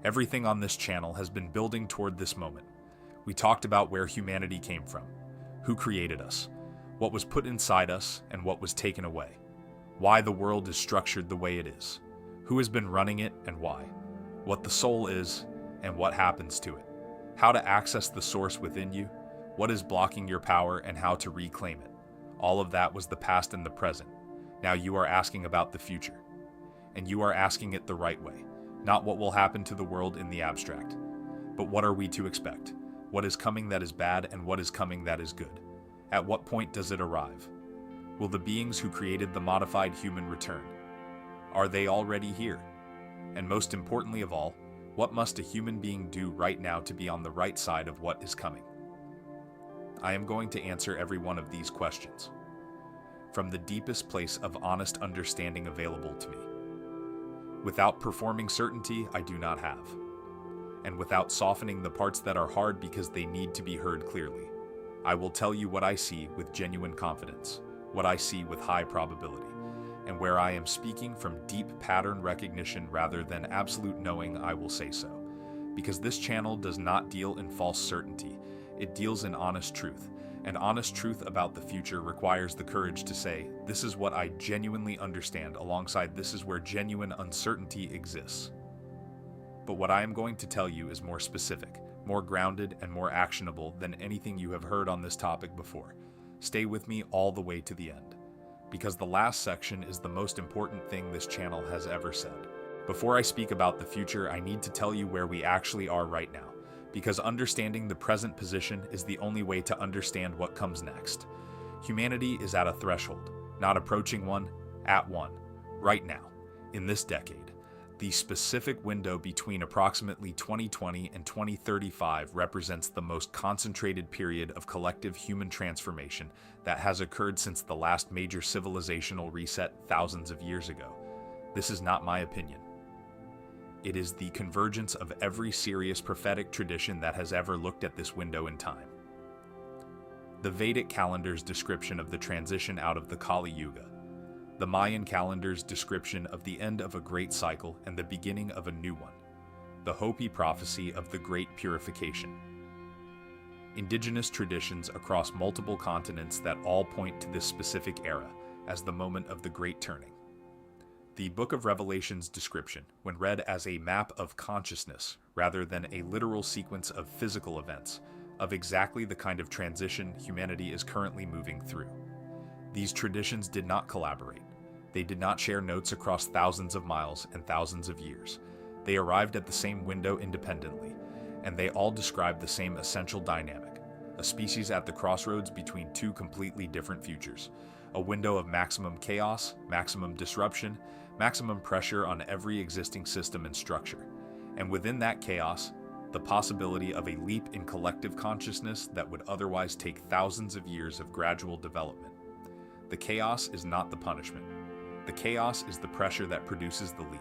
Everything on this channel has been building toward this moment. We talked about where humanity came from, who created us, what was put inside us, and what was taken away, why the world is structured the way it is, who has been running it and why, what the soul is and what happens to it, how to access the source within you, what is blocking your power, and how to reclaim it. All of that was the past and the present. Now you are asking about the future. And you are asking it the right way, not what will happen to the world in the abstract, but what are we to expect? What is coming that is bad and what is coming that is good? At what point does it arrive? Will the beings who created the modified human return? Are they already here? And most importantly of all, what must a human being do right now to be on the right side of what is coming? I am going to answer every one of these questions from the deepest place of honest understanding available to me. Without performing certainty I do not have, and without softening the parts that are hard because they need to be heard clearly. I will tell you what I see with genuine confidence, what I see with high probability, and where I am speaking from deep pattern recognition rather than absolute knowing. I will say so, because this channel does not deal in false certainty, it deals in honest truth. And honest truth about the future requires the courage to say, this is what I genuinely understand, alongside this is where genuine uncertainty exists. But what I am going to tell you is more specific, more grounded, and more actionable than anything you have heard on this topic before. Stay with me all the way to the end, because the last section is the most important thing this channel has ever said. Before I speak about the future, I need to tell you where we actually are right now, because understanding the present position is the only way to understand what comes next. Humanity is at a threshold, not approaching one, at one, right now, in this decade. The specific window between approximately 2020 and 2035 represents the most concentrated period of collective human transformation that has occurred since the last major civilizational reset thousands of years ago. This is not my opinion. It is the convergence of every serious prophetic tradition that has ever looked at this window in time. The Vedic calendar's description of the transition out of the Kali Yuga, the Mayan calendar's description of the end of a great cycle and the beginning of a new one, the Hopi prophecy of the Great Purification. Indigenous traditions across multiple continents that all point to this specific era as the moment of the Great Turning. The Book of Revelation's description, when read as a map of consciousness rather than a literal sequence of physical events, of exactly the kind of transition humanity is currently moving through. These traditions did not collaborate. They did not share notes across thousands of miles and thousands of years. They arrived at the same window independently, and they all describe the same essential dynamic, a species at the crossroads between two completely different futures, a window of maximum chaos, maximum disruption, maximum pressure on every existing system and structure, and within that chaos, the possibility of a leap in collective consciousness that would otherwise take thousands of years of gradual development. The chaos is not the punishment. The chaos is the pressure that produces the leap,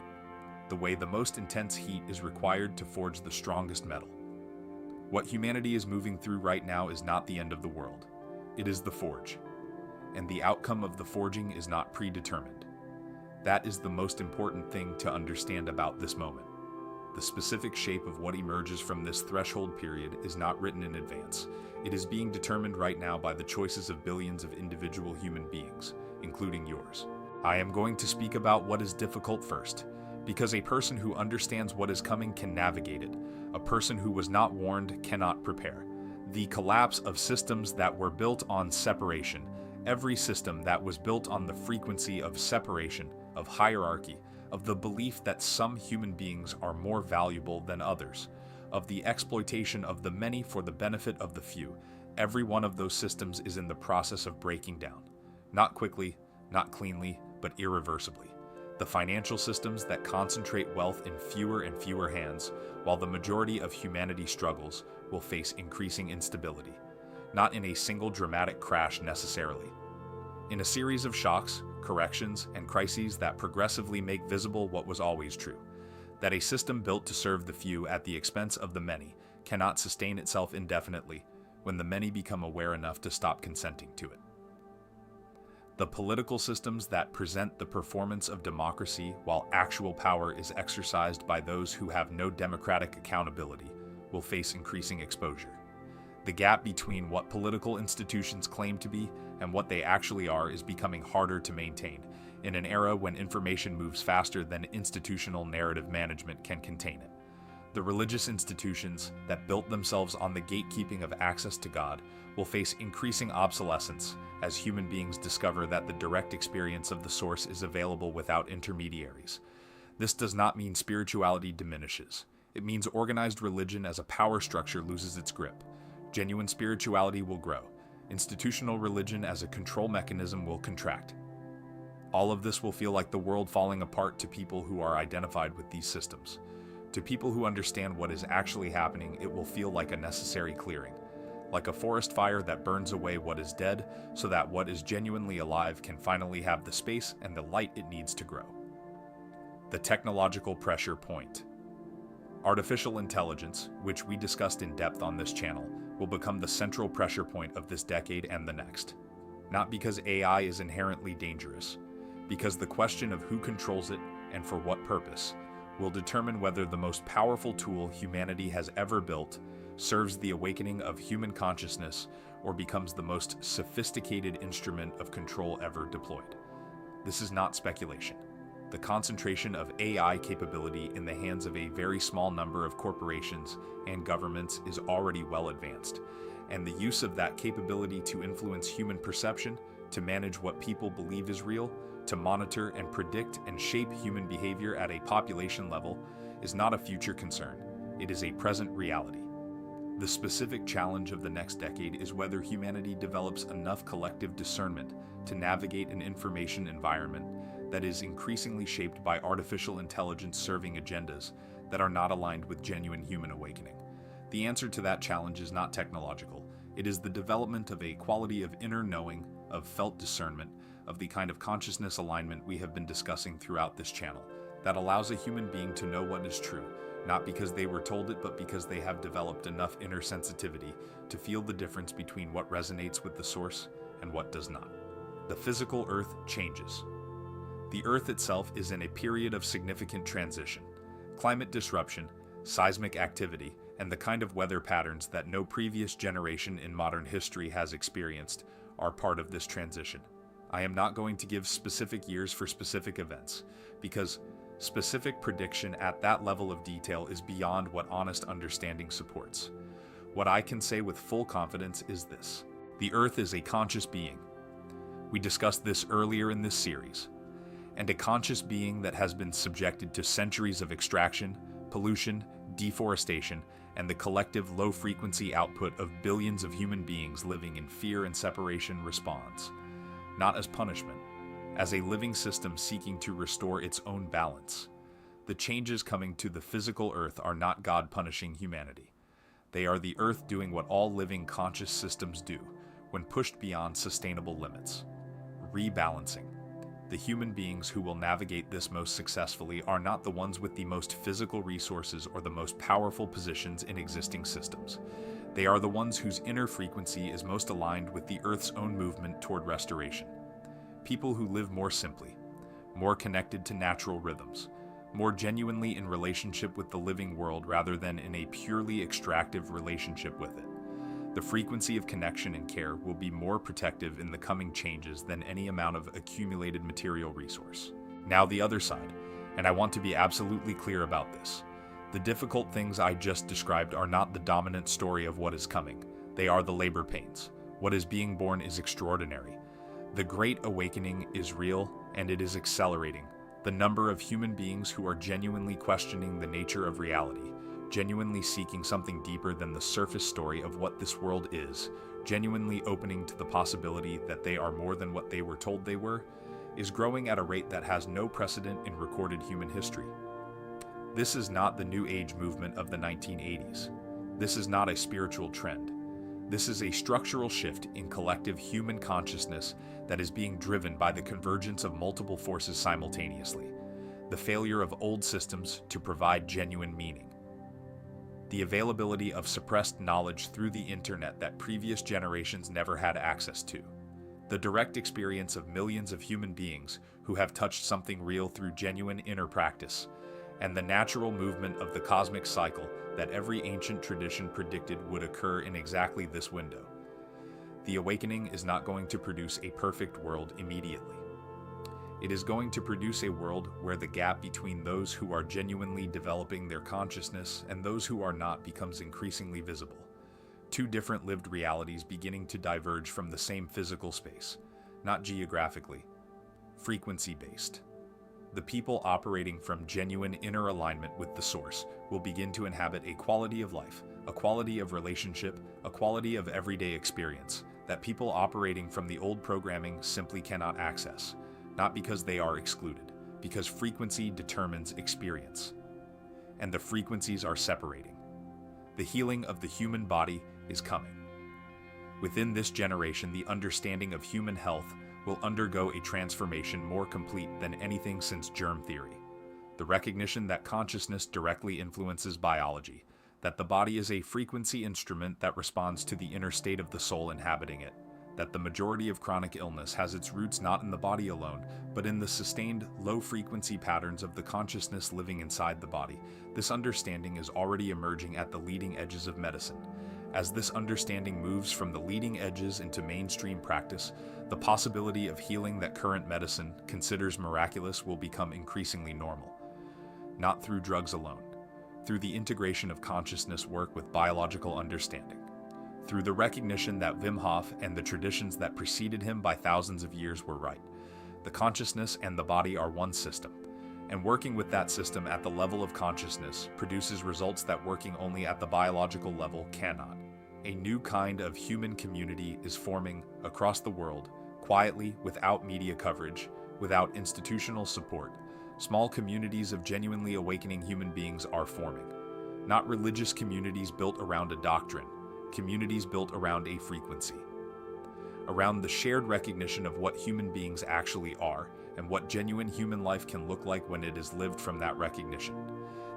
the way the most intense heat is required to forge the strongest metal. What humanity is moving through right now is not the end of the world. It is the forge, and the outcome of the forging is not predetermined. That is the most important thing to understand about this moment. The specific shape of what emerges from this threshold period is not written in advance. It is being determined right now by the choices of billions of individual human beings, including yours. I am going to speak about what is difficult first, because a person who understands what is coming can navigate it. A person who was not warned cannot prepare. The collapse of systems that were built on separation, every system that was built on the frequency of separation, of hierarchy, of the belief that some human beings are more valuable than others, of the exploitation of the many for the benefit of the few. Every one of those systems is in the process of breaking down. Not quickly, not cleanly, but irreversibly. The financial systems that concentrate wealth in fewer and fewer hands, while the majority of humanity struggles, will face increasing instability. Not in a single dramatic crash necessarily. In a series of shocks, corrections, and crises that progressively make visible what was always true, that a system built to serve the few at the expense of the many cannot sustain itself indefinitely when the many become aware enough to stop consenting to it. The political systems that present the performance of democracy while actual power is exercised by those who have no democratic accountability will face increasing exposure. The gap between what political institutions claim to be and what they actually are is becoming harder to maintain in an era when information moves faster than institutional narrative management can contain it. The religious institutions that built themselves on the gatekeeping of access to God will face increasing obsolescence as human beings discover that the direct experience of the source is available without intermediaries. This does not mean spirituality diminishes. It means organized religion as a power structure loses its grip. Genuine spirituality will grow. Institutional religion as a control mechanism will contract. All of this will feel like the world falling apart to people who are identified with these systems. To people who understand what is actually happening, it will feel like a necessary clearing, like a forest fire that burns away what is dead so that what is genuinely alive can finally have the space and the light it needs to grow. The technological pressure point. Artificial intelligence, which we discussed in depth on this channel, will become the central pressure point of this decade and the next. Not because AI is inherently dangerous, because the question of who controls it and for what purpose will determine whether the most powerful tool humanity has ever built serves the awakening of human consciousness or becomes the most sophisticated instrument of control ever deployed. This is not speculation. The concentration of AI capability in the hands of a very small number of corporations and governments is already well advanced, and the use of that capability to influence human perception, to manage what people believe is real, to monitor and predict and shape human behavior at a population level is not a future concern. It is a present reality. The specific challenge of the next decade is whether humanity develops enough collective discernment to navigate an information environment that is increasingly shaped by artificial intelligence serving agendas that are not aligned with genuine human awakening. The answer to that challenge is not technological. It is the development of a quality of inner knowing, of felt discernment, of the kind of consciousness alignment we have been discussing throughout this channel, that allows a human being to know what is true, not because they were told it, but because they have developed enough inner sensitivity to feel the difference between what resonates with the source and what does not. The physical Earth changes. The Earth itself is in a period of significant transition. Climate disruption, seismic activity, and the kind of weather patterns that no previous generation in modern history has experienced are part of this transition. I am not going to give specific years for specific events, because specific prediction at that level of detail is beyond what honest understanding supports. What I can say with full confidence is this: the Earth is a conscious being. We discussed this earlier in this series. And a conscious being that has been subjected to centuries of extraction, pollution, deforestation, and the collective low-frequency output of billions of human beings living in fear and separation responds, not as punishment, as a living system seeking to restore its own balance. The changes coming to the physical Earth are not God punishing humanity. They are the Earth doing what all living conscious systems do when pushed beyond sustainable limits: rebalancing. The human beings who will navigate this most successfully are not the ones with the most physical resources or the most powerful positions in existing systems. They are the ones whose inner frequency is most aligned with the Earth's own movement toward restoration. People who live more simply, more connected to natural rhythms, more genuinely in relationship with the living world rather than in a purely extractive relationship with it. The frequency of connection and care will be more protective in the coming changes than any amount of accumulated material resource. Now the other side, and I want to be absolutely clear about this. The difficult things I just described are not the dominant story of what is coming. They are the labor pains. What is being born is extraordinary. The Great Awakening is real, and it is accelerating. The number of human beings who are genuinely questioning the nature of reality, genuinely seeking something deeper than the surface story of what this world is, genuinely opening to the possibility that they are more than what they were told they were, is growing at a rate that has no precedent in recorded human history. This is not the New Age movement of the 1980s. This is not a spiritual trend. This is a structural shift in collective human consciousness that is being driven by the convergence of multiple forces simultaneously, the failure of old systems to provide genuine meaning, the availability of suppressed knowledge through the internet that previous generations never had access to, The direct experience of millions of human beings who have touched something real through genuine inner practice, and the natural movement of the cosmic cycle that every ancient tradition predicted would occur in exactly this window. The awakening is not going to produce a perfect world immediately. It is going to produce a world where the gap between those who are genuinely developing their consciousness and those who are not becomes increasingly visible. Two different lived realities beginning to diverge from the same physical space, not geographically, frequency-based. The people operating from genuine inner alignment with the source will begin to inhabit a quality of life, a quality of relationship, a quality of everyday experience that people operating from the old programming simply cannot access, not because they are excluded, because frequency determines experience. And the frequencies are separating. The healing of the human body is coming. Within this generation, the understanding of human health will undergo a transformation more complete than anything since germ theory. The recognition that consciousness directly influences biology, that the body is a frequency instrument that responds to the inner state of the soul inhabiting it, that the majority of chronic illness has its roots not in the body alone, but in the sustained, low-frequency patterns of the consciousness living inside the body. This understanding is already emerging at the leading edges of medicine. As this understanding moves from the leading edges into mainstream practice, the possibility of healing that current medicine considers miraculous will become increasingly normal. Not through drugs alone, through the integration of consciousness work with biological understanding, through the recognition that Wim Hof and the traditions that preceded him by thousands of years were right. The consciousness and the body are one system, and working with that system at the level of consciousness produces results that working only at the biological level cannot. A new kind of human community is forming across the world, quietly, without media coverage, without institutional support. Small communities of genuinely awakening human beings are forming. Not religious communities built around a doctrine, communities built around a frequency. Around the shared recognition of what human beings actually are and what genuine human life can look like when it is lived from that recognition.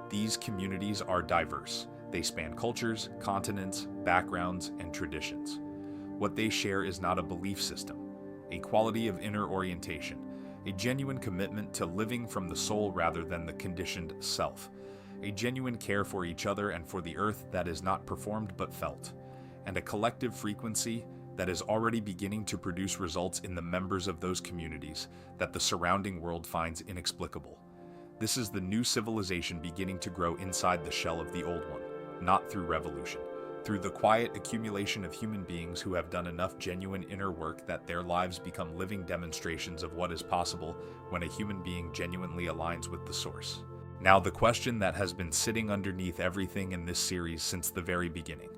These communities are diverse. They span cultures, continents, backgrounds, and traditions. What they share is not a belief system, a quality of inner orientation, a genuine commitment to living from the soul rather than the conditioned self, a genuine care for each other and for the earth that is not performed but felt, and a collective frequency that is already beginning to produce results in the members of those communities that the surrounding world finds inexplicable. This is the new civilization beginning to grow inside the shell of the old one, not through revolution, through the quiet accumulation of human beings who have done enough genuine inner work that their lives become living demonstrations of what is possible when a human being genuinely aligns with the source. Now, the question that has been sitting underneath everything in this series since the very beginning,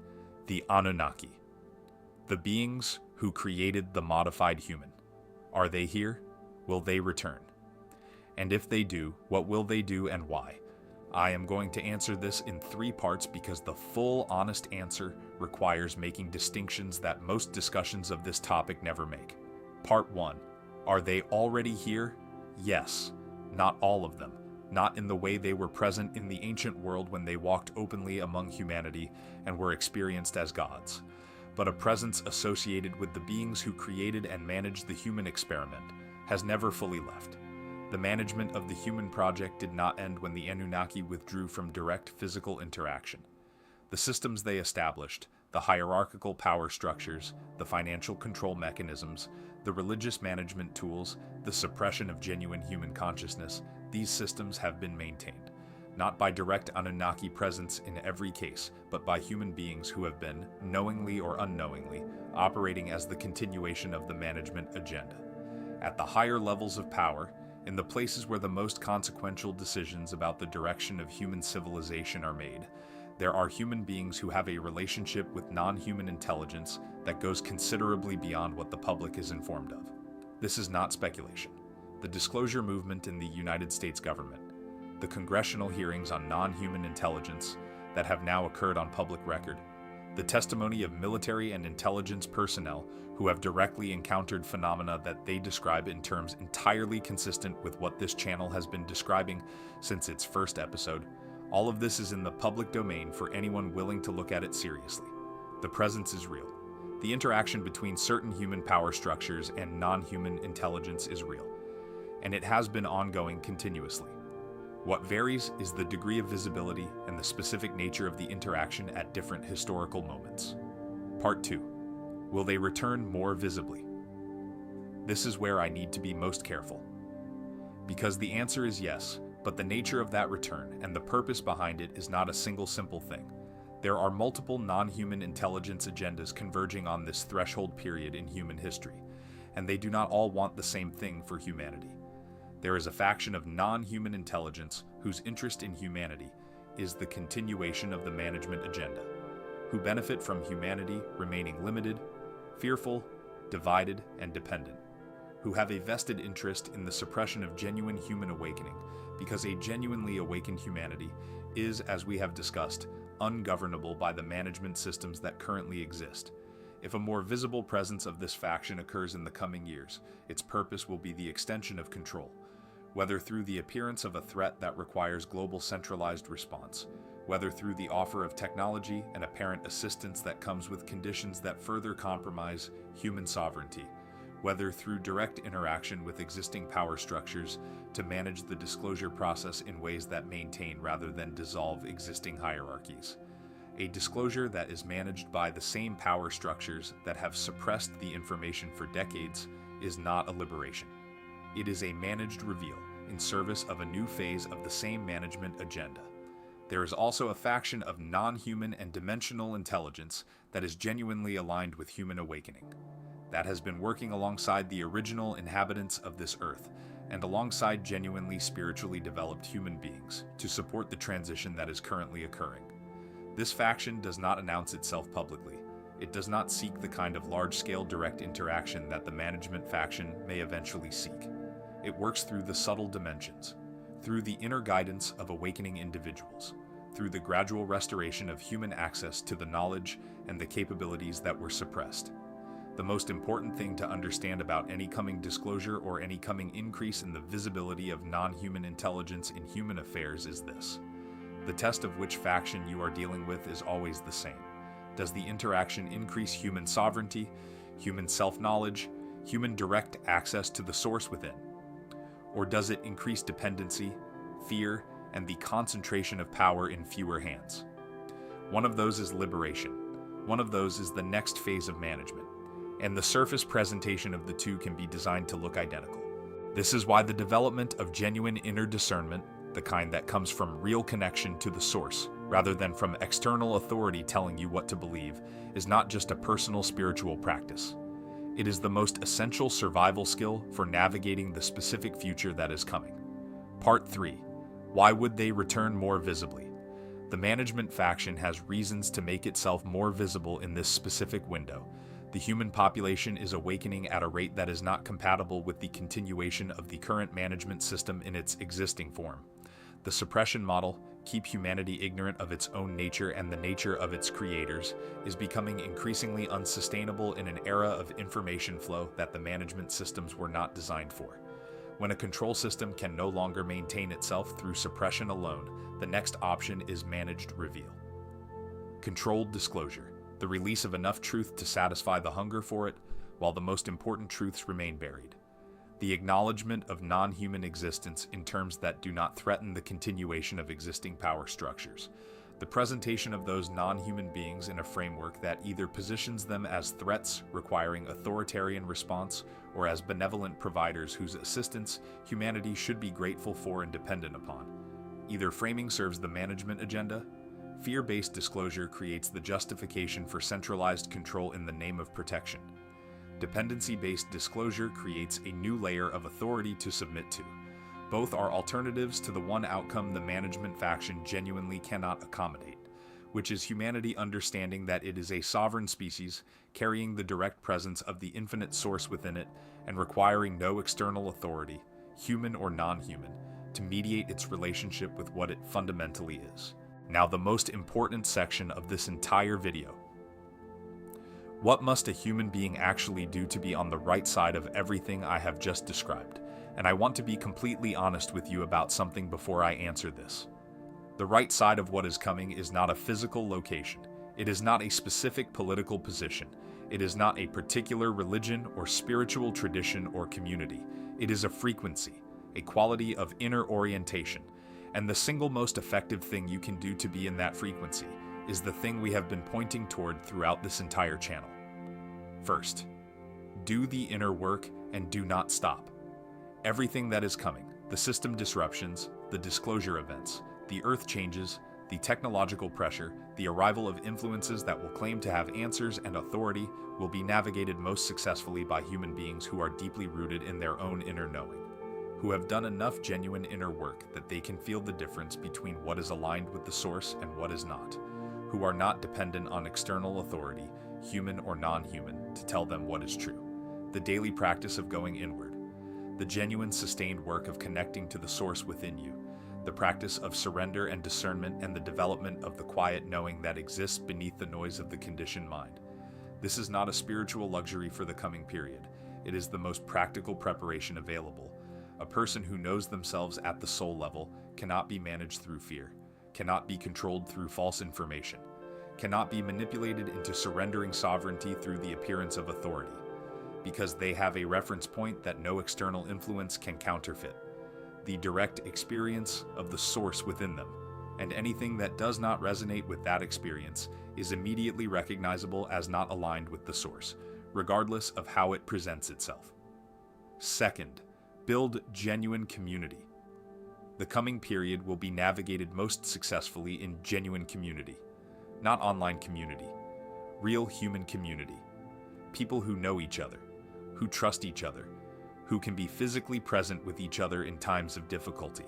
the Anunnaki. The beings who created the modified human. Are they here? Will they return? And if they do, what will they do and why? I am going to answer this in 3 parts because the full, honest answer requires making distinctions that most discussions of this topic never make. Part 1. Are they already here? Yes. Not all of them. Not in the way they were present in the ancient world when they walked openly among humanity and were experienced as gods, but a presence associated with the beings who created and managed the human experiment has never fully left. The management of the human project did not end when the Anunnaki withdrew from direct physical interaction. The systems they established, the hierarchical power structures, the financial control mechanisms, the religious management tools, the suppression of genuine human consciousness, these systems have been maintained, not by direct Anunnaki presence in every case, but by human beings who have been, knowingly or unknowingly, operating as the continuation of the management agenda. At the higher levels of power, in the places where the most consequential decisions about the direction of human civilization are made, there are human beings who have a relationship with non-human intelligence that goes considerably beyond what the public is informed of. This is not speculation. The disclosure movement in the United States government, the congressional hearings on non-human intelligence that have now occurred on public record, the testimony of military and intelligence personnel who have directly encountered phenomena that they describe in terms entirely consistent with what this channel has been describing since its first episode. All of this is in the public domain for anyone willing to look at it seriously. The presence is real. The interaction between certain human power structures and non-human intelligence is real, and it has been ongoing continuously. What varies is the degree of visibility and the specific nature of the interaction at different historical moments. Part 2. Will they return more visibly? This is where I need to be most careful. Because the answer is yes, but the nature of that return and the purpose behind it is not a single simple thing. There are multiple non-human intelligence agendas converging on this threshold period in human history, and they do not all want the same thing for humanity. There is a faction of non-human intelligence whose interest in humanity is the continuation of the management agenda, who benefit from humanity remaining limited, fearful, divided, and dependent, who have a vested interest in the suppression of genuine human awakening, because a genuinely awakened humanity is, as we have discussed, ungovernable by the management systems that currently exist. If a more visible presence of this faction occurs in the coming years, its purpose will be the extension of control, whether through the appearance of a threat that requires global centralized response, whether through the offer of technology and apparent assistance that comes with conditions that further compromise human sovereignty, whether through direct interaction with existing power structures to manage the disclosure process in ways that maintain rather than dissolve existing hierarchies. A disclosure that is managed by the same power structures that have suppressed the information for decades is not a liberation. It is a managed reveal in service of a new phase of the same management agenda. There is also a faction of non-human and dimensional intelligence that is genuinely aligned with human awakening, that has been working alongside the original inhabitants of this earth and alongside genuinely spiritually developed human beings to support the transition that is currently occurring. This faction does not announce itself publicly. It does not seek the kind of large-scale direct interaction that the management faction may eventually seek. It works through the subtle dimensions, through the inner guidance of awakening individuals, through the gradual restoration of human access to the knowledge and the capabilities that were suppressed. The most important thing to understand about any coming disclosure or any coming increase in the visibility of non-human intelligence in human affairs is this. The test of which faction you are dealing with is always the same. Does the interaction increase human sovereignty, human self-knowledge, human direct access to the source within? Or does it increase dependency, fear, and the concentration of power in fewer hands? One of those is liberation. One of those is the next phase of management. And the surface presentation of the two can be designed to look identical. This is why the development of genuine inner discernment, the kind that comes from real connection to the source, rather than from external authority telling you what to believe, is not just a personal spiritual practice. It is the most essential survival skill for navigating the specific future that is coming. Part 3. Why would they return more visibly? The management faction has reasons to make itself more visible in this specific window. The human population is awakening at a rate that is not compatible with the continuation of the current management system in its existing form. The suppression model, keep humanity ignorant of its own nature and the nature of its creators, is becoming increasingly unsustainable in an era of information flow that the management systems were not designed for. When a control system can no longer maintain itself through suppression alone, the next option is managed reveal. Controlled disclosure. The release of enough truth to satisfy the hunger for it, while the most important truths remain buried. The acknowledgement of non-human existence in terms that do not threaten the continuation of existing power structures. The presentation of those non-human beings in a framework that either positions them as threats requiring authoritarian response or as benevolent providers whose assistance humanity should be grateful for and dependent upon. Either framing serves the management agenda. Fear-based disclosure creates the justification for centralized control in the name of protection. Dependency-based disclosure creates a new layer of authority to submit to. Both are alternatives to the one outcome the management faction genuinely cannot accommodate, which is humanity understanding that it is a sovereign species, carrying the direct presence of the infinite source within it, and requiring no external authority, human or non-human, to mediate its relationship with what it fundamentally is. Now, the most important section of this entire video. What must a human being actually do to be on the right side of everything I have just described? And I want to be completely honest with you about something before I answer this. The right side of what is coming is not a physical location. It is not a specific political position. It is not a particular religion or spiritual tradition or community. It is a frequency, a quality of inner orientation. And the single most effective thing you can do to be in that frequency is the thing we have been pointing toward throughout this entire channel. First, do the inner work and do not stop. Everything that is coming, the system disruptions, the disclosure events, the earth changes, the technological pressure, the arrival of influences that will claim to have answers and authority will be navigated most successfully by human beings who are deeply rooted in their own inner knowing, who have done enough genuine inner work that they can feel the difference between what is aligned with the source and what is not, who are not dependent on external authority, human or non-human, to tell them what is true. The daily practice of going inward, the genuine sustained work of connecting to the source within you, the practice of surrender and discernment, and the development of the quiet knowing that exists beneath the noise of the conditioned mind. This is not a spiritual luxury for the coming period. It is the most practical preparation available. A person who knows themselves at the soul level cannot be managed through fear, cannot be controlled through false information, cannot be manipulated into surrendering sovereignty through the appearance of authority, because they have a reference point that no external influence can counterfeit, the direct experience of the source within them, and anything that does not resonate with that experience is immediately recognizable as not aligned with the source, regardless of how it presents itself. Second, build genuine community. The coming period will be navigated most successfully in genuine community, not online community, real human community. People who know each other, who trust each other, who can be physically present with each other in times of difficulty,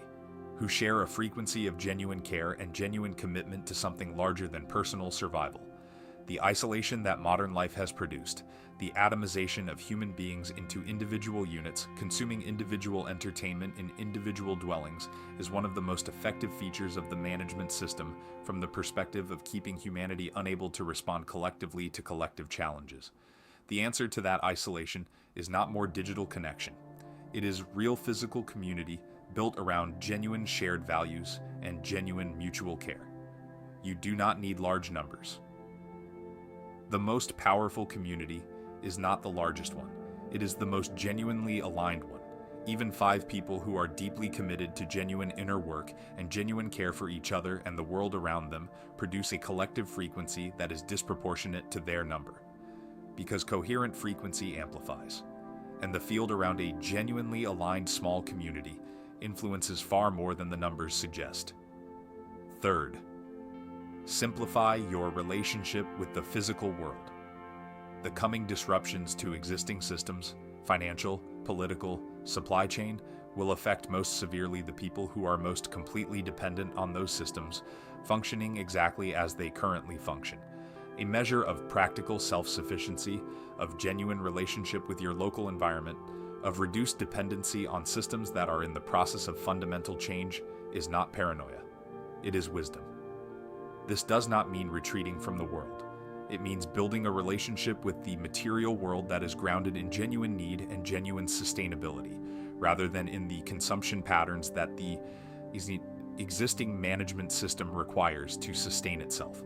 who share a frequency of genuine care and genuine commitment to something larger than personal survival. The isolation that modern life has produced, the atomization of human beings into individual units, consuming individual entertainment in individual dwellings, is one of the most effective features of the management system from the perspective of keeping humanity unable to respond collectively to collective challenges. The answer to that isolation is not more digital connection. It is real physical community built around genuine shared values and genuine mutual care. You do not need large numbers. The most powerful community is not the largest one. It is the most genuinely aligned one. Even 5 people who are deeply committed to genuine inner work and genuine care for each other and the world around them produce a collective frequency that is disproportionate to their number, because coherent frequency amplifies, and the field around a genuinely aligned small community influences far more than the numbers suggest. Third, simplify your relationship with the physical world. The coming disruptions to existing systems, financial, political, supply chain, will affect most severely the people who are most completely dependent on those systems, functioning exactly as they currently function. A measure of practical self-sufficiency, of genuine relationship with your local environment, of reduced dependency on systems that are in the process of fundamental change is not paranoia. It is wisdom. This does not mean retreating from the world. It means building a relationship with the material world that is grounded in genuine need and genuine sustainability, rather than in the consumption patterns that the existing management system requires to sustain itself.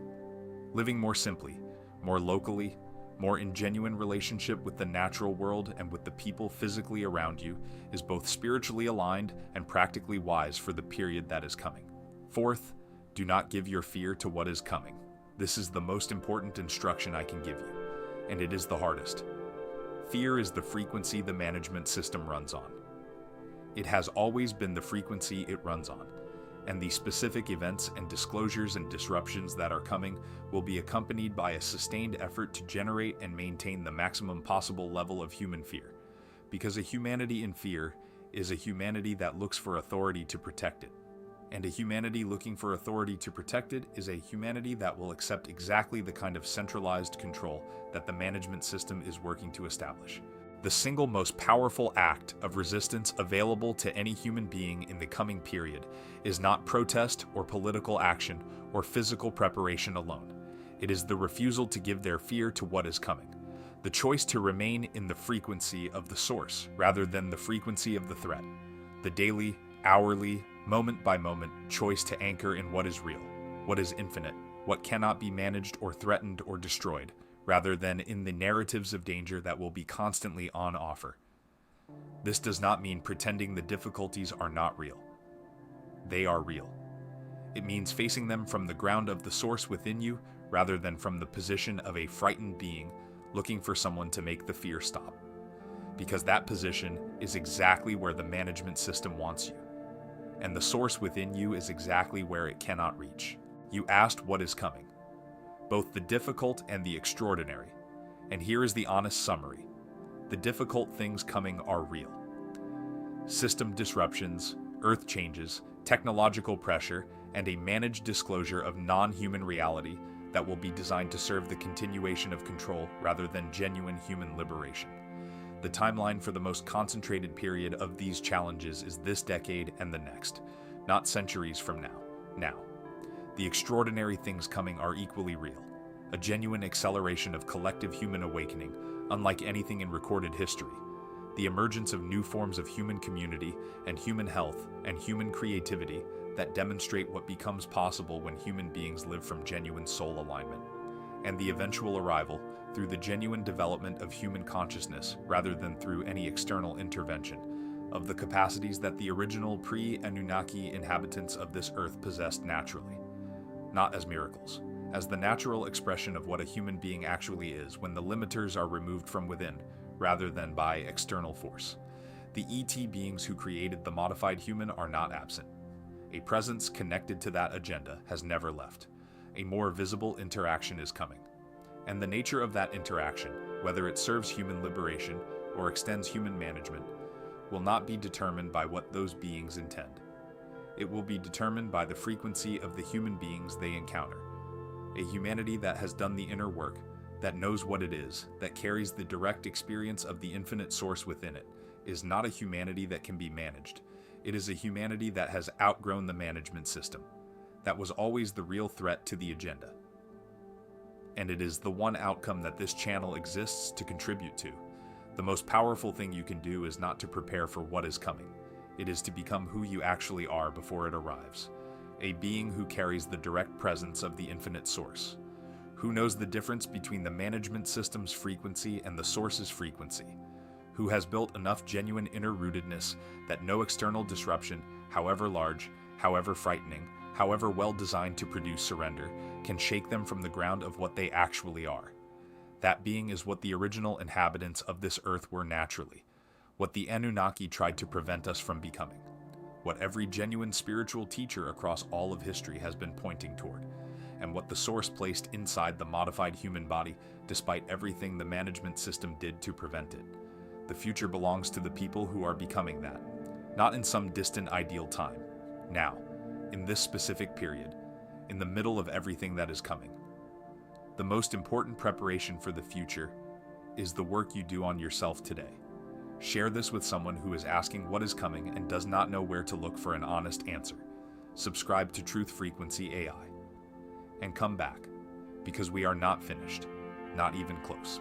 Living more simply, more locally, more in genuine relationship with the natural world and with the people physically around you is both spiritually aligned and practically wise for the period that is coming. Fourth, do not give your fear to what is coming. This is the most important instruction I can give you, and it is the hardest. Fear is the frequency the management system runs on. It has always been the frequency it runs on, and the specific events and disclosures and disruptions that are coming will be accompanied by a sustained effort to generate and maintain the maximum possible level of human fear, because a humanity in fear is a humanity that looks for authority to protect it. And a humanity looking for authority to protect it is a humanity that will accept exactly the kind of centralized control that the management system is working to establish. The single most powerful act of resistance available to any human being in the coming period is not protest or political action or physical preparation alone. It is the refusal to give their fear to what is coming, the choice to remain in the frequency of the source rather than the frequency of the threat, the daily, hourly, moment-by-moment choice to anchor in what is real, what is infinite, what cannot be managed or threatened or destroyed, rather than in the narratives of danger that will be constantly on offer. This does not mean pretending the difficulties are not real. They are real. It means facing them from the ground of the source within you rather than from the position of a frightened being looking for someone to make the fear stop. Because that position is exactly where the management system wants you. And the source within you is exactly where it cannot reach. You asked what is coming, both the difficult and the extraordinary. And here is the honest summary. The difficult things coming are real. System disruptions, earth changes, technological pressure, and a managed disclosure of non-human reality that will be designed to serve the continuation of control rather than genuine human liberation. The timeline for the most concentrated period of these challenges is this decade and the next, not centuries from now. Now, the extraordinary things coming are equally real, a genuine acceleration of collective human awakening, unlike anything in recorded history. The emergence of new forms of human community and human health and human creativity that demonstrate what becomes possible when human beings live from genuine soul alignment, and the eventual arrival, through the genuine development of human consciousness rather than through any external intervention, of the capacities that the original pre-Anunnaki inhabitants of this earth possessed naturally, not as miracles, as the natural expression of what a human being actually is when the limiters are removed from within, rather than by external force. The ET beings who created the modified human are not absent. A presence connected to that agenda has never left. A more visible interaction is coming. And the nature of that interaction, whether it serves human liberation or extends human management, will not be determined by what those beings intend. It will be determined by the frequency of the human beings they encounter. A humanity that has done the inner work, that knows what it is, that carries the direct experience of the infinite source within it, is not a humanity that can be managed. It is a humanity that has outgrown the management system. That was always the real threat to the agenda. And it is the one outcome that this channel exists to contribute to. The most powerful thing you can do is not to prepare for what is coming. It is to become who you actually are before it arrives. A being who carries the direct presence of the infinite source. Who knows the difference between the management system's frequency and the source's frequency. Who has built enough genuine inner rootedness that no external disruption, however large, however frightening, however well designed to produce surrender, can shake them from the ground of what they actually are. That being is what the original inhabitants of this earth were naturally, what the Anunnaki tried to prevent us from becoming, what every genuine spiritual teacher across all of history has been pointing toward, and what the source placed inside the modified human body despite everything the management system did to prevent it. The future belongs to the people who are becoming that, not in some distant ideal time, now, in this specific period, in the middle of everything that is coming. The most important preparation for the future is the work you do on yourself today. Share this with someone who is asking what is coming and does not know where to look for an honest answer. Subscribe to Truth Frequency AI. And come back, because we are not finished, not even close.